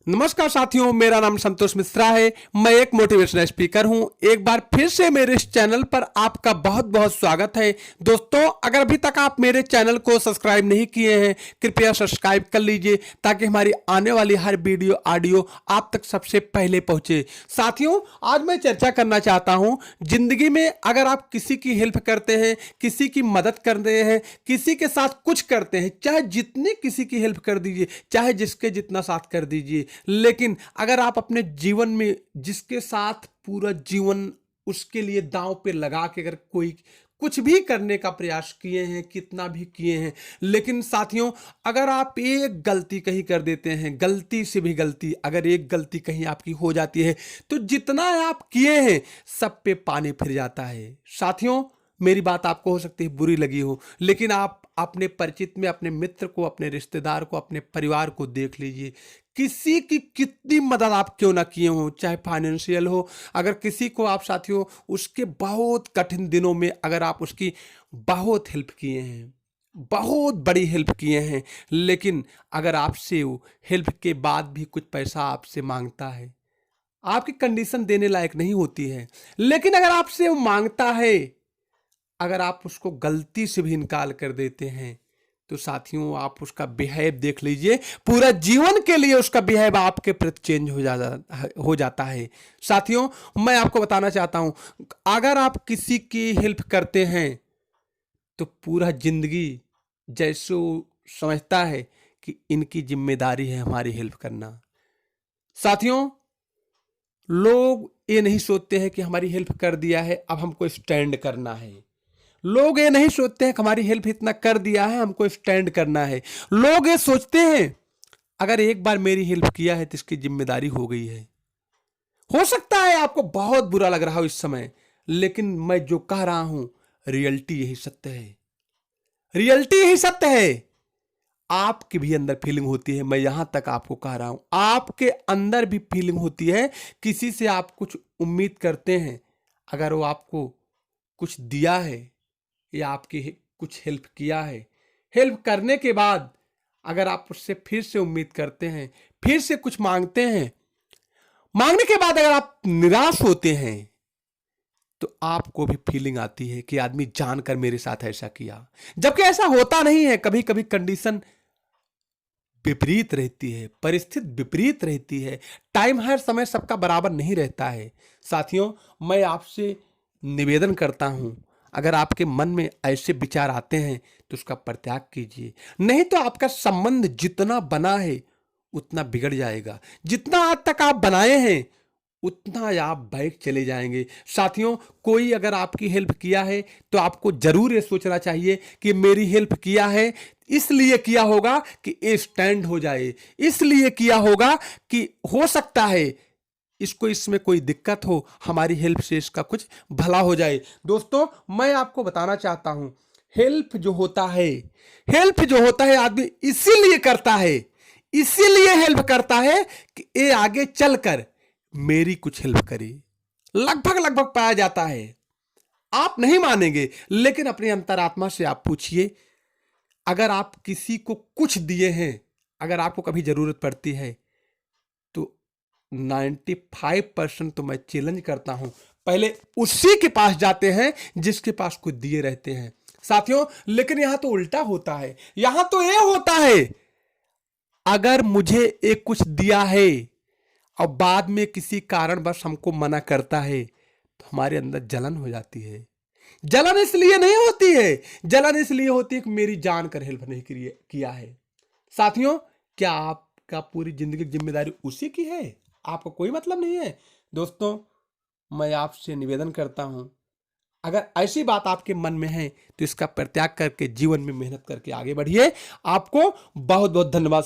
नमस्कार साथियों, मेरा नाम संतोष मिश्रा है। मैं एक मोटिवेशनल स्पीकर हूं। एक बार फिर से मेरे इस चैनल पर आपका बहुत बहुत स्वागत है। दोस्तों, अगर अभी तक आप मेरे चैनल को सब्सक्राइब नहीं किए हैं, कृपया सब्सक्राइब कर लीजिए ताकि हमारी आने वाली हर वीडियो ऑडियो आप तक सबसे पहले पहुंचे। साथियों, आज मैं चर्चा करना चाहता हूं, जिंदगी में अगर आप किसी की हेल्प करते हैं, किसी की मदद करते हैं, किसी के साथ कुछ करते हैं, चाहे जितनी किसी की हेल्प कर दीजिए, चाहे जिसके जितना साथ कर दीजिए, लेकिन अगर आप अपने जीवन में जिसके साथ पूरा जीवन उसके लिए दांव पे लगा के अगर कोई कुछ भी करने का प्रयास किए हैं, कितना भी किए हैं, लेकिन साथियों, अगर आप एक गलती कहीं कर देते हैं, गलती से भी गलती, अगर एक गलती कहीं आपकी हो जाती है तो जितना आप किए हैं सब पे पानी फिर जाता है। साथियों, मेरी बात आपको हो सकती है बुरी लगी हो, लेकिन आप अपने परिचित में अपने मित्र को, अपने रिश्तेदार को, अपने परिवार को देख लीजिए। किसी की कितनी मदद आप क्यों ना किए हो, चाहे फाइनेंशियल हो, अगर किसी को आप साथियों उसके बहुत कठिन दिनों में अगर आप उसकी बहुत हेल्प किए हैं, बहुत बड़ी हेल्प किए हैं, लेकिन अगर आपसे वो हेल्प के बाद भी कुछ पैसा आपसे मांगता है, आपकी कंडीशन देने लायक नहीं होती है, लेकिन अगर आपसे वो मांगता है, अगर आप उसको गलती से भी इनकार कर देते हैं, तो साथियों आप उसका बिहेव देख लीजिए, पूरा जीवन के लिए उसका बिहेव आपके प्रति चेंज हो जाता है। साथियों, मैं आपको बताना चाहता हूं, अगर आप किसी की हेल्प करते हैं तो पूरा जिंदगी जैसे वो समझता है कि इनकी जिम्मेदारी है हमारी हेल्प करना। साथियों, लोग ये नहीं सोचते हैं कि हमारी हेल्प कर दिया है अब हमको स्टैंड करना है। लोग ये नहीं सोचते हैं कि हमारी हेल्प इतना कर दिया है हमको स्टैंड करना है। लोग ये सोचते हैं अगर एक बार मेरी हेल्प किया है तो इसकी जिम्मेदारी हो गई है। हो सकता है आपको बहुत बुरा लग रहा हो इस समय, लेकिन मैं जो कह रहा हूं रियलिटी यही सत्य है। रियलिटी यही सत्य है। आपके भी अंदर फीलिंग होती है, मैं यहां तक आपको कह रहा हूं, आपके अंदर भी फीलिंग होती है। किसी से आप कुछ उम्मीद करते हैं, अगर वो आपको कुछ दिया है या आपकी कुछ हेल्प किया है, हेल्प करने के बाद अगर आप उससे फिर से उम्मीद करते हैं, फिर से कुछ मांगते हैं, मांगने के बाद अगर आप निराश होते हैं, तो आपको भी फीलिंग आती है कि आदमी जानकर मेरे साथ ऐसा किया, जबकि ऐसा होता नहीं है। कभी कभी कंडीशन विपरीत रहती है, परिस्थिति विपरीत रहती है, टाइम हर समय सबका बराबर नहीं रहता है। साथियों, मैं आपसे निवेदन करता हूं, अगर आपके मन में ऐसे विचार आते हैं तो उसका परित्याग कीजिए, नहीं तो आपका संबंध जितना बना है उतना बिगड़ जाएगा। जितना आज तक आप बनाए हैं उतना आप बैक चले जाएंगे। साथियों, कोई अगर आपकी हेल्प किया है तो आपको जरूर ये सोचना चाहिए कि मेरी हेल्प किया है इसलिए किया होगा कि ये स्टैंड हो जाए, इसलिए किया होगा कि हो सकता है इसको इसमें कोई दिक्कत हो, हमारी हेल्प से इसका कुछ भला हो जाए। दोस्तों, मैं आपको बताना चाहता हूं, हेल्प जो होता है, हेल्प जो होता है आदमी इसीलिए करता है, इसीलिए हेल्प करता है कि ये आगे चलकर मेरी कुछ हेल्प करे। लगभग लगभग पाया जाता है, आप नहीं मानेंगे, लेकिन अपनी अंतरात्मा से आप पूछिए, अगर आप किसी को कुछ दिए हैं, अगर आपको कभी जरूरत पड़ती है तो 95% तो मैं चैलेंज करता हूं पहले उसी के पास जाते हैं जिसके पास कुछ दिए रहते हैं। साथियों, लेकिन यहां तो उल्टा होता है, यहां तो यह होता है, अगर मुझे एक कुछ दिया है और बाद में किसी कारण बस हमको मना करता है तो हमारे अंदर जलन हो जाती है। जलन इसलिए नहीं होती है, जलन इसलिए होती है कि मेरी जानकर हेल्प नहीं किया है। साथियों, क्या आपका पूरी जिंदगी की जिम्मेदारी उसी की है? आपको कोई मतलब नहीं है? दोस्तों, मैं आपसे निवेदन करता हूं, अगर ऐसी बात आपके मन में है तो इसका परित्याग करके जीवन में मेहनत करके आगे बढ़िए। आपको बहुत बहुत धन्यवाद।